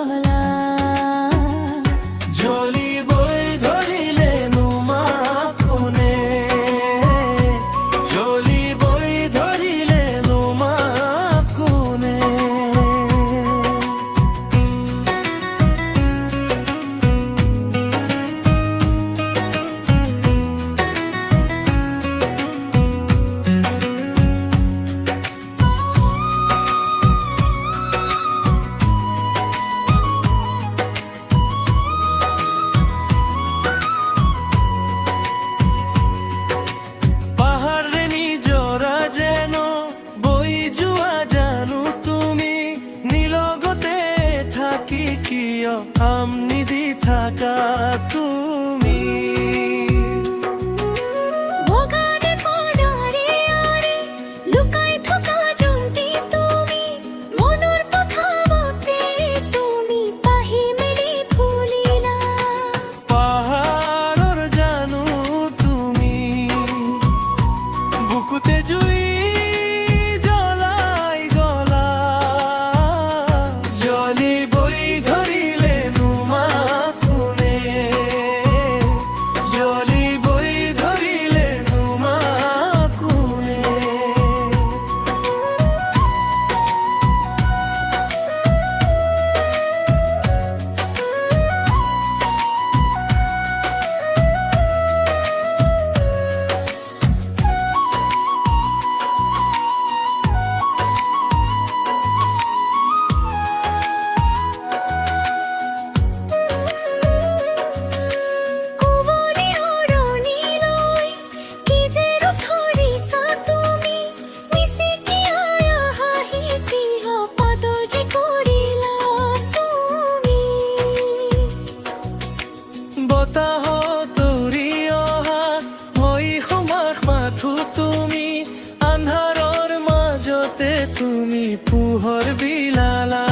গলা জলি বই ধরিলে নুমা কোনে জলি বই ধরিলে নুমা কোনে আমনিদি থাকা তুমি বগানে পড়ারে আরে লুকাই থাকা জন্তি তুমি মনৰ কথা বাপে তুমি পাহি মেলি ফুলিলা পাহাড়ৰ জানো তুমি বুকুতে জুই জ্বলাই গলা জলি বই ধৰিলে নুমা কোনে জলি বই ধৰিলে নুমা কোনে কুঁৱলী অৰণিলৈ কি যে ৰূপ ধৰিছা তুমি মিচিকিয়াই হাঁহি তিহ পাদ যে কৰিলা তুমি বতাহত উৰি অহা হৈ সমাস মাথো তুমি আন্ধাৰৰ মাজতে তুমি পোহৰ বিলালা